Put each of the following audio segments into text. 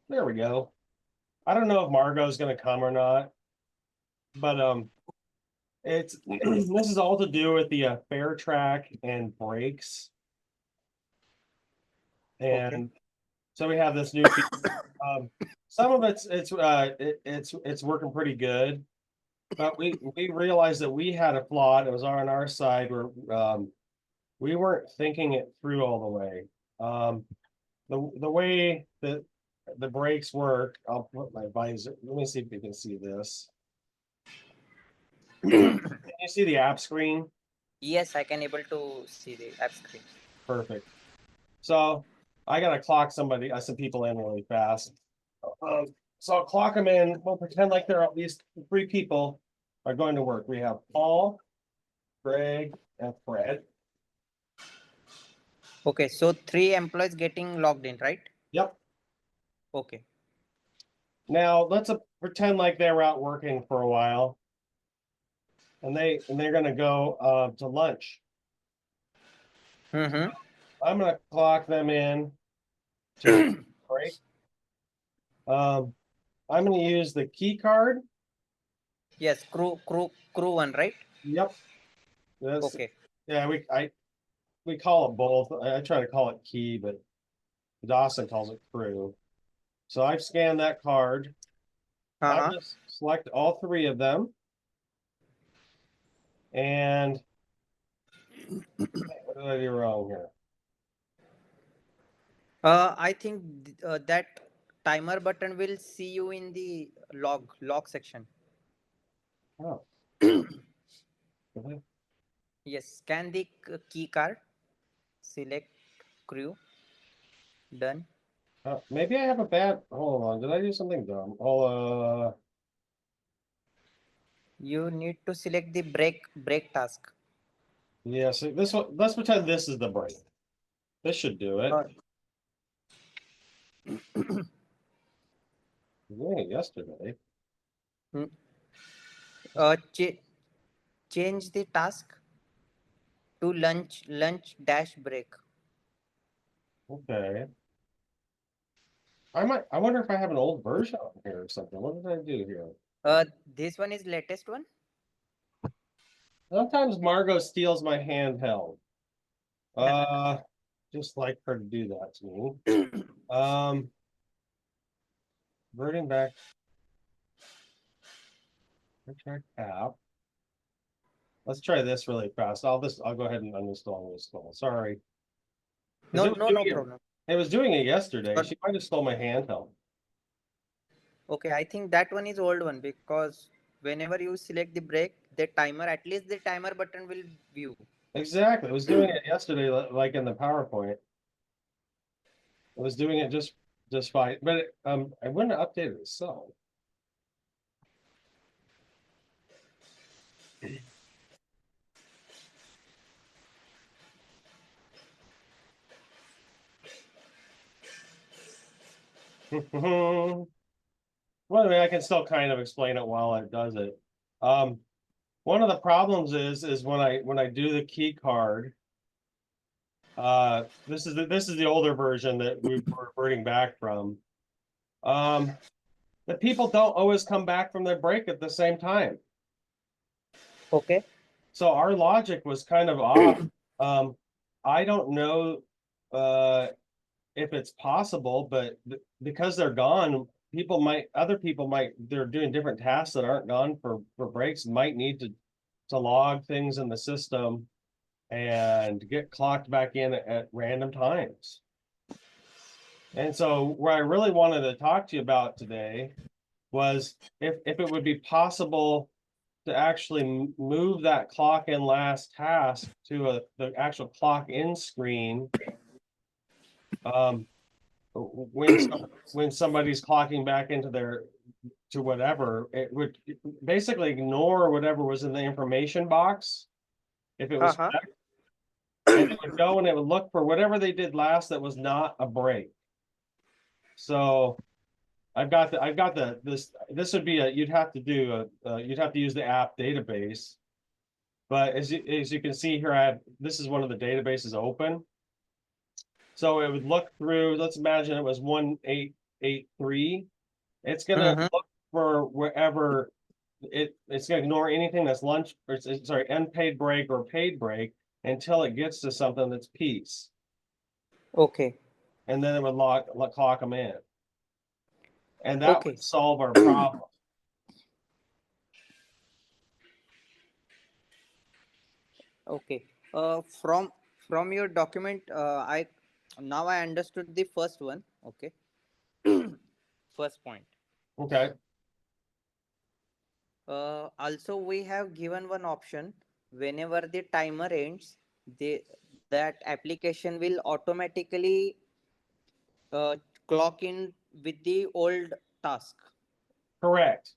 There we go. I don't know if Margot's going to come or not, but it's this is all to do with the FairTrak and brakes, Okay. and so we have this new feature. Some of it's working pretty good, but we realized that we had a flaw. It was on our side where we weren't thinking it through all the way. The way that the brakes work, I'll put my visor. Let me see if you can see this. Can you see the app screen? Yes, I can able to see the app screen. Perfect. So I gotta clock some people in really fast. So I'll clock them in. We'll pretend like there are at least 3 people are going to work. We have Paul, Greg, and Fred. Okay, so 3 employees getting logged in, right? Yep. Okay. Now let's pretend like they were out working for a while, and they're gonna go to lunch. Mm-hmm. I'm gonna clock them in to break. I'm gonna use the key card. Yes, crew one, right? Yep. This. Okay. Yeah, we call it both. I try to call it key, but Dawson calls it crew. So I've scanned that card. I'm Uh-huh. gonna select all 3 of them. And what did I do wrong here? I think that timer button will see you in the log section. Oh, really? Yes, scan the key card, select crew, done. Maybe I have a bad. Hold on. Did I do something dumb? Oh, You need to select the break task. yeah. So this one. Let's pretend this is the break. This should do it. Uh, I was doing it yesterday. hmm, uh, ch change the task to lunch dash break. Okay. I wonder if I have an old version on here or something. What did I do here? This one is latest one. Sometimes Margot steals my handheld. Uh, just like her to do that to me. Reverting back. Check app. Let's try this really fast. I'll go ahead and uninstall and install. Sorry. Because No problem. it was doing it yesterday. But She might have stole my handheld. okay, I think that one is old one because whenever you select the break, the timer, at least the timer button will view. Exactly. It was doing it yesterday, like in the PowerPoint. It was doing it just fine. But I wouldn't have updated it. So well, I mean, I can still kind of explain it while it does it. One of the problems is when I do the key card. This is the older version that we were reverting back from. The people don't always come back from their break at the same time. Okay. So our logic was kind of off. I don't know if it's possible, but because they're gone, other people might, they're doing different tasks that aren't gone for breaks, might need to log things in the system and get clocked back in at random times. And so what I really wanted to talk to you about today was if it would be possible to actually move that clock in last task to the actual clock in screen when somebody's clocking back into their to whatever, it would basically ignore whatever was in the information box if it was Uh-huh. checked, and it would go and it would look for whatever they did last that was not a break. So I've got this would be you'd have to use the app database. But as you can see here, this is one of the databases open. So it would look through, let's imagine it was 1883. It's gonna look for wherever it's gonna ignore anything that's lunch, or sorry, unpaid break or paid break until it gets to something that's peace. Okay. And then it would clock them in. And that Okay. would solve our problem. Okay. From your document, I understood the first one. Okay. First point. Okay. Also, we have given one option. Whenever the timer ends, that application will automatically uh, clock in with the old task. Correct.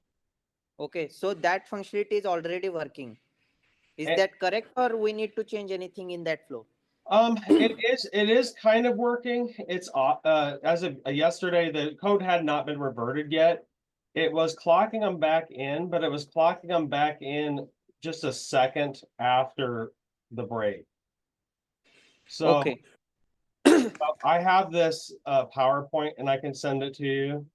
Okay, so that functionality is already working. Is And, that correct, or we need to change anything in that flow? it is kind of working. It's as of yesterday, the code had not been reverted yet. It was clocking them back in, but it was clocking them back in just a second after the break. So Okay. I have this PowerPoint, and I can send it to you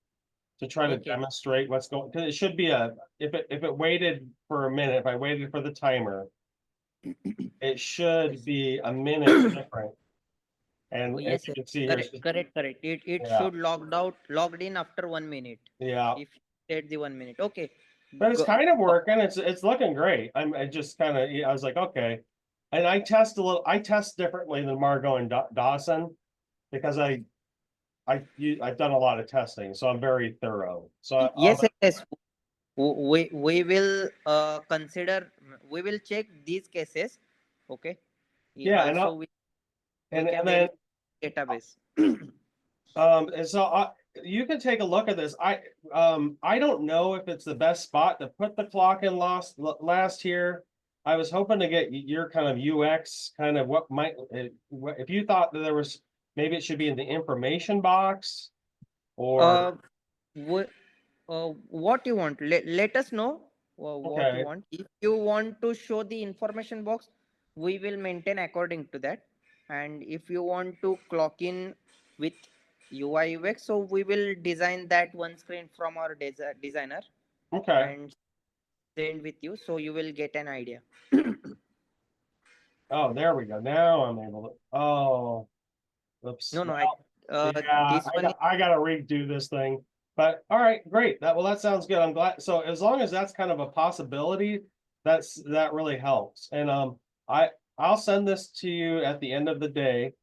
to try to Okay. demonstrate what's going. Because it should be if it waited for a minute, if I waited for the timer, it should be a minute different. And Oh, as yes, you yes. can see here, Correct. It yeah, should logged in after 1 minute. yeah. If you set the 1 minute. Okay. But it's Go, kind of working. It's looking great. I just kind of, I was like, okay. And I test differently than Margot and Dawson because I've done a lot of testing, so I'm very thorough. So yes, yes. We will consider, we will check these cases. Okay. yeah, Also, we and can then verify database. and so you can take a look at this. I don't know if it's the best spot to put the clock in last here. I was hoping to get your kind of UX, kind of what might, if you thought that there was, maybe it should be in the information box or, Uh, what, what you want? Let us know what you okay, want. If you want to show the information box, we will maintain according to that. And if you want to clock in with UI UX, so we will design that one screen from our designer okay. and send with you, so you will get an idea. Oh, there we go. Now I'm able to, oh, oops. No, no, Yeah, this one is I gotta redo this thing. But all right, great. That sounds good. I'm glad. So as long as that's kind of a possibility, that really helps. And I I'll send this to you at the end of the day.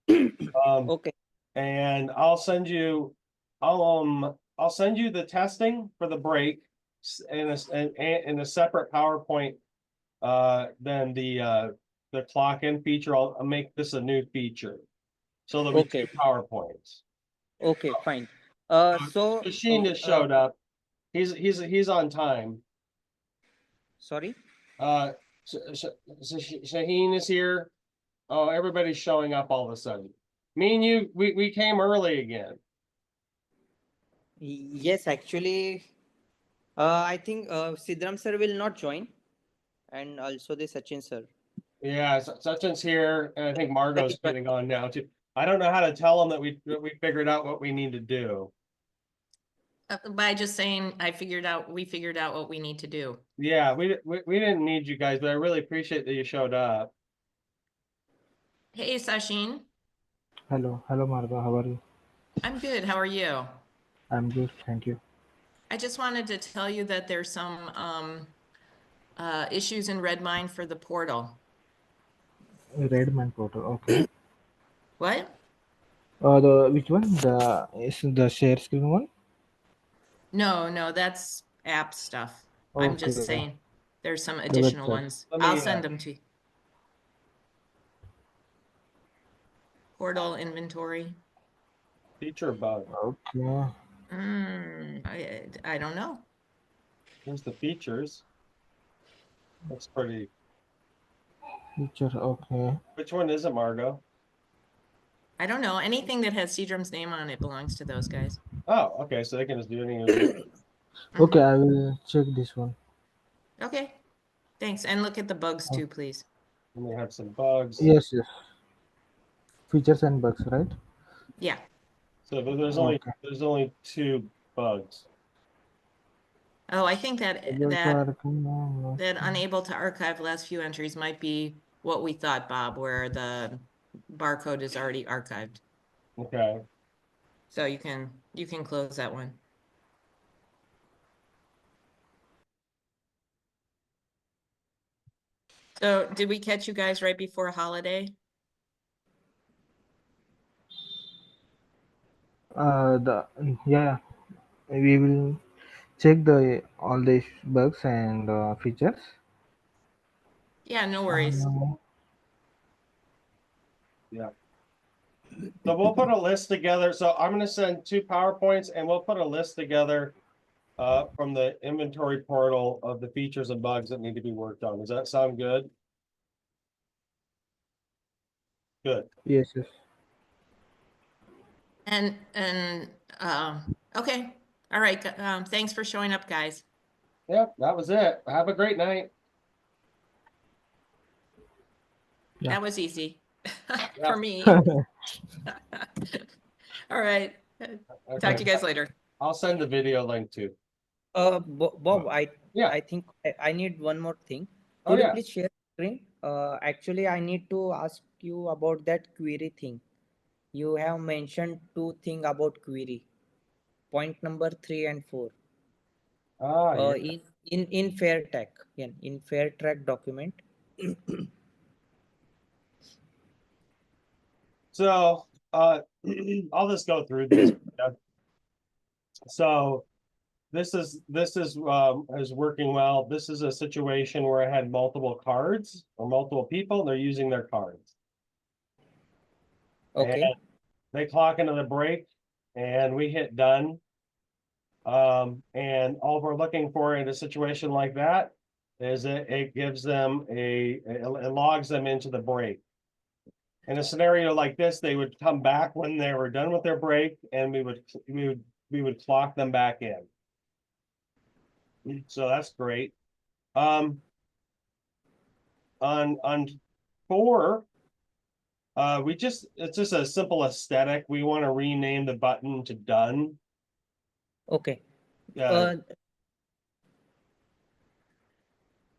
okay. And I'll send you the testing for the break in a separate PowerPoint than the clock in feature. I'll make this a new feature. So there'll be two Okay. PowerPoints. Okay, fine. So, Shaheen just showed up. He's on time. sorry. Uh, Shaheen is here. Oh, everybody's showing up all of a sudden. Me and you, we came early again. Yes, actually, I think Sidram sir will not join, and also the Sachin sir. Yeah, Sachin's here, and I think Margot's getting on now too. I don't know how to tell them that we figured out what we need to do. By just saying, we figured out what we need to do. Yeah, we didn't need you guys, but I really appreciate that you showed up. Hey, Sashin. Hello, Marga. How are you? I'm good. How are you? I'm good, thank you. I just wanted to tell you that there's some issues in Redmine for the portal. Redman portal. Okay. What? The which one? The is the share screen one? No, that's app stuff. I'm just Okay. saying there's some The additional website. ones. Let me, I'll send them to you. Portal inventory. Feature bug. Okay. I don't know. Here's the features. That's pretty. Feature. Okay. Which one is it, Margot? I don't know. Anything that has Seadrum's name on it belongs to those guys. Oh, okay. So they can just do anything. Okay, I will check this one. Okay. Thanks. And look at the bugs Oh. too, please. And we have some bugs. Yes, yes. Features and bugs, right? Yeah. So but Okay. there's only 2 bugs. Oh, I think that Bugs that are unable to archive last few entries might be what we thought, Bob, where the barcode is already archived. Okay. So you can close that one. So did we catch you guys right before holiday? the yeah, we will check the all the bugs and features. Yeah, no worries. Yeah. So we'll put a list together. So I'm gonna send 2 PowerPoints and we'll put a list together from the inventory portal of the features and bugs that need to be worked on. Does that sound good? Good. Yes, yes. And okay. All right. Thanks for showing up, guys. Yep, that was it. Have a great night. Yeah. That was easy Yeah. for me. All right. Talk Okay. to you guys later. I'll send the video link too. Bob, Yeah. I think I need one more thing. Oh Could you yeah. please share screen? Actually, I need to ask you about that query thing. You have mentioned 2 things about query. Point number 3 and 4. Ah, yeah. In FairTrak, in FairTrak document. So I'll just go through this. So this is working well. This is a situation where I had multiple cards or multiple people, and they're using their cards. Okay. And they clock into the break and we hit done. And all we're looking for in a situation like that is it gives them it logs them into the break. In a scenario like this, they would come back when they were done with their break and we would clock them back in. So that's great. On 4, it's just a simple aesthetic. We want to rename the button to done. Okay. Yeah,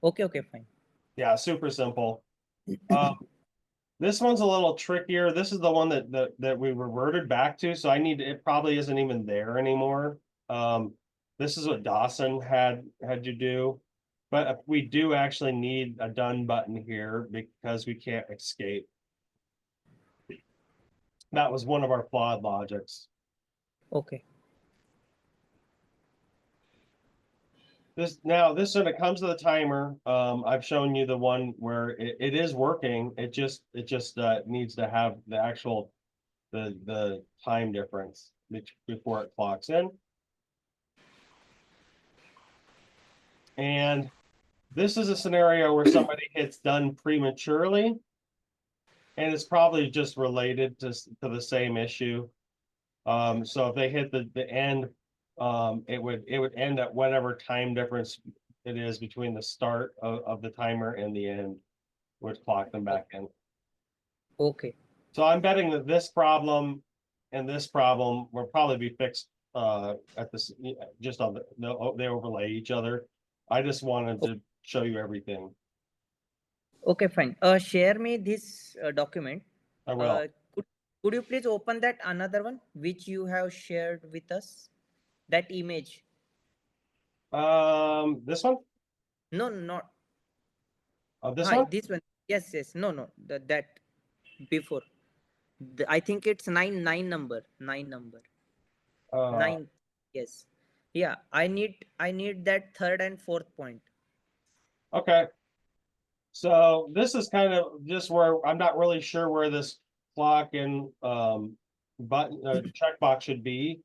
Okay, fine. yeah, super simple. This one's a little trickier. This is the one that we reverted back to, so it probably isn't even there anymore. This is what Dawson had to do, but we do actually need a done button here because we can't escape. That was one of our flawed logics. Okay. This when it comes to the timer, I've shown you the one where it is working. It just needs to have the actual the time difference before it clocks in. And this is a scenario where somebody hits done prematurely, and it's probably just related to the same issue. So if they hit the end, it would end at whatever time difference it is between the start of the timer and the end, would clock them back in. Okay. So I'm betting that this problem and this problem will probably be fixed at this just on they overlay each other. I just wanted to show you everything. Okay, fine. Share me this document. I will. Could you please open that another one which you have shared with us? That image. This one? No, not. This Hi, one? this one. Yes. No. That before. I think it's 9 number. 9. Yes. Yeah. I need that third and fourth point. Okay. So this is kind of just where I'm not really sure where this clock and button checkbox should be.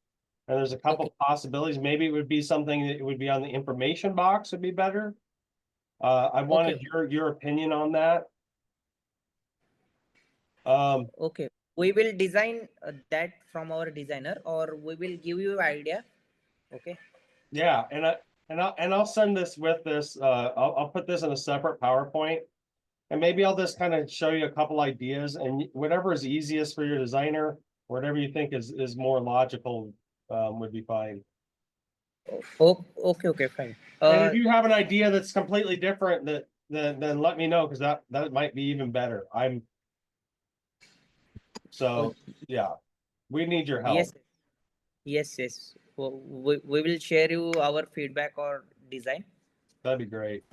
And there's a couple possibilities. Maybe it would be something that it would be on the information box would be better. I wanted your opinion on that. Okay. We will design that from our designer, or we will give you idea. Okay. Yeah, and I'll send this with this, I'll put this in a separate PowerPoint. And maybe I'll just kind of show you a couple ideas and whatever is easiest for your designer, whatever you think is more logical, would be fine. Oh, okay, fine. And if you have an idea that's completely different, then let me know, because that might be even better. So yeah, we need your help. Yes. We will share you our feedback or design. That'd be great.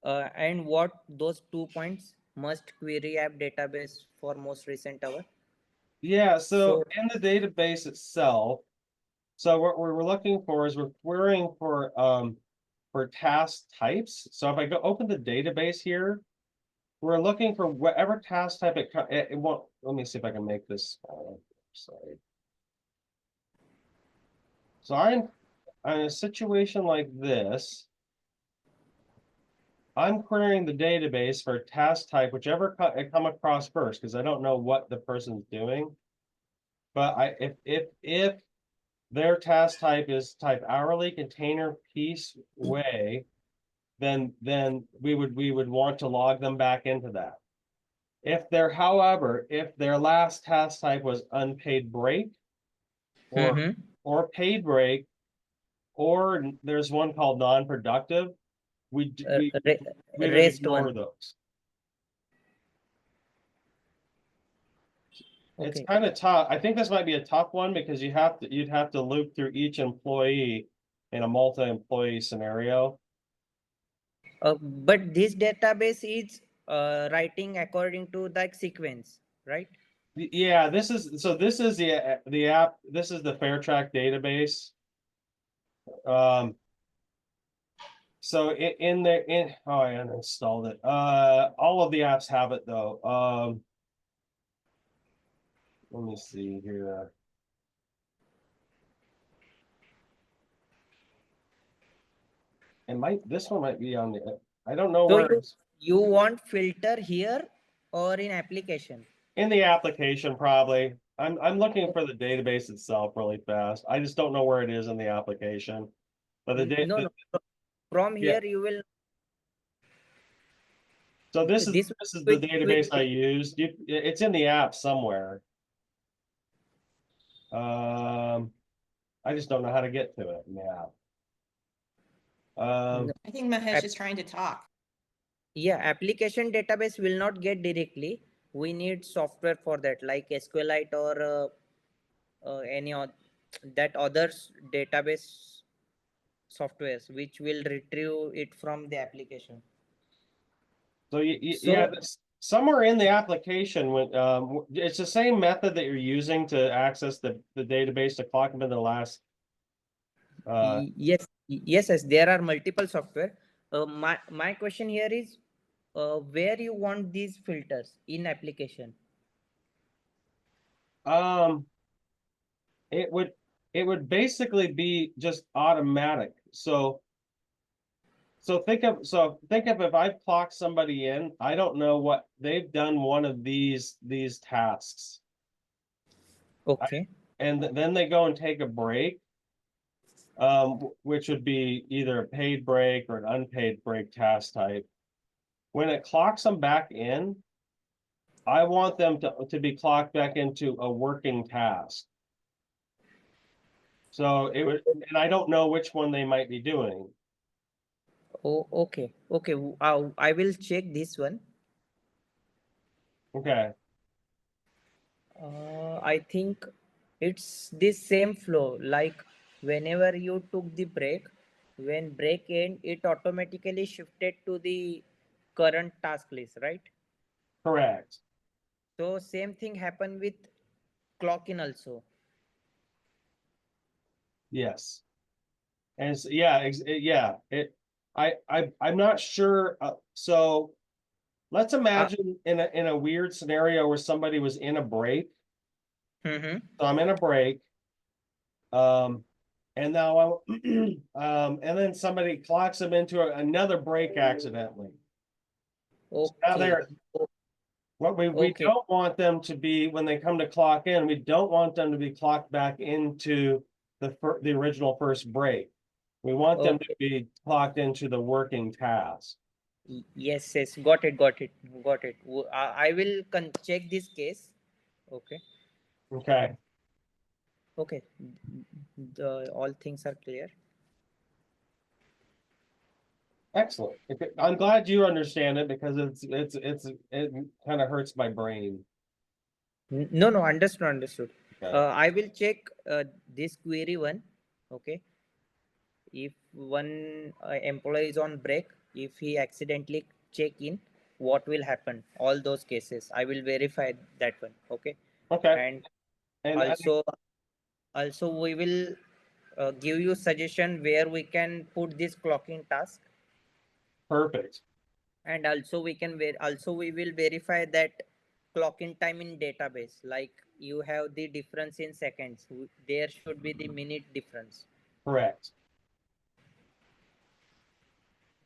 And what those 2 points, must query app database for most recent hour. Yeah, so So in the database itself, so what we're looking for is we're querying for task types. So if I go open the database here, we're looking for whatever task type it won't. Let me see if I can make this smaller. Sorry. So I'm in a situation like this. I'm querying the database for task type, whichever I come across first, because I don't know what the person's doing. But if their task type is type hourly, container, piece, way, then we would want to log them back into that. However, if their last task type was unpaid break or paid break, or there's one called non-productive, we would rest ignore one. those. Okay. It's kind of tough. I think this might be a tough one because you'd have to loop through each employee in a multi-employee scenario. But this database is writing according to the sequence, right? Yeah, this is the app. This is the FairTrak database. So I uninstalled it. All of the apps have it though. Let me see here. This one might be on the, I don't know So where you want filter here or in application? in the application probably. I'm looking for the database itself really fast. I just don't know where it is in the application. But No. From yeah. here you will. So this is the database I quick. used. It's in the app somewhere. I just don't know how to get to it in the app. I think Mahesh is trying to talk. Yeah, application database will not get directly. We need software for that, like SQLite or any that others database softwares which will retrieve it from the application. So yeah, somewhere in the application when it's the same method that you're using to access the database to clock them in the last. Yes. There are multiple software. My question here is, where you want these filters in application? It would basically be just automatic. So think of if I clock somebody in, I don't know what they've done one of these tasks. Okay. And then they go and take a break, which would be either a paid break or an unpaid break task type. When it clocks them back in, I want them to be clocked back into a working task. So and I don't know which one they might be doing. Oh, okay. I will check this one. Okay. I think it's this same flow. Like whenever you took the break, when break end, it automatically shifted to the current task list, right? Correct. So same thing happened with clock in also. Yes. And so, I'm not sure. So let's imagine in a weird scenario where somebody was in a break. Mm-hmm. So I'm in a break. And now and then somebody clocks them into another break accidentally. So now Okay. what we Okay. don't want them to be when they come to clock in, we don't want them to be clocked back into the original first break. We want them to Okay. be clocked into the working task. Yes, yes, got it, got it, got it. I will check this case. Okay, Okay, okay. The all things are clear. excellent. I'm glad you understand it because it kind of hurts my brain. No, no, understood, understood. Okay. I will check this query one. Okay, if one employee is on break, if he accidentally check in, what will happen? All those cases, I will verify that one. Okay, Okay, and and also we will give you suggestion where we can put this clocking task, perfect. and also we will verify that clocking time in database, like you have the difference in seconds, there should be the minute difference. Correct.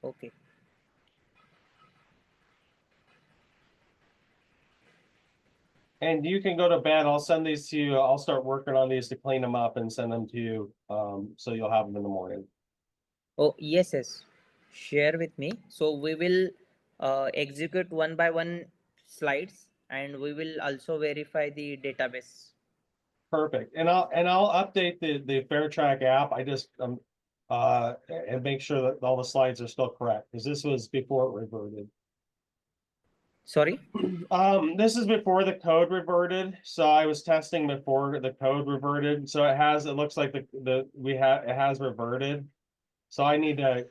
Okay, And you can go to bed. I'll send these to you. I'll start working on these to clean them up and send them to you. So you'll have them in the morning. oh yes, yes, share with me, so we will execute one by one slides, and we will also verify the database. Perfect. And I'll update the FairTrak app. I just and make sure that all the slides are still correct because this was before it reverted. Sorry. This is before the code reverted. So I was testing before the code reverted. So it looks like it has reverted. So I need to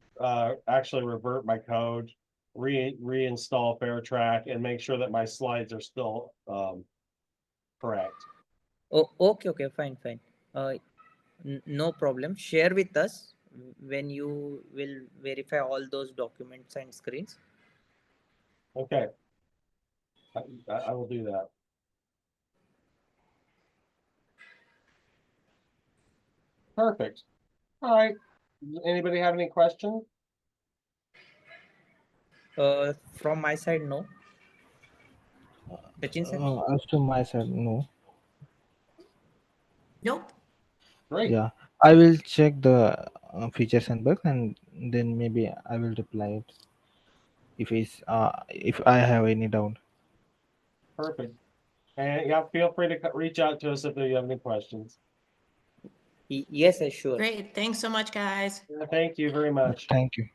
actually revert my code, reinstall FairTrak and make sure that my slides are still correct. Oh, okay, okay, fine, fine. uh, no problem, share with us when you will verify all those documents and screens. Okay. I will do that. Perfect. All right. Anybody have any questions? From my side, no. Sachin sir. As to my side, no. Nope. Great. Yeah, I will check the features and bugs, and then maybe I will reply it if I have any doubt. Perfect. And yeah, feel free to reach out to us if you have any questions. Yes, sir, sure. Great. Thanks so much, guys. Yeah, thank you very much. Thank you.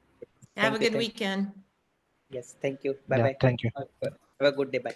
Have a Thank you, good weekend. yes, thank you, bye Yeah, bye. thank you. Have a good day, bye.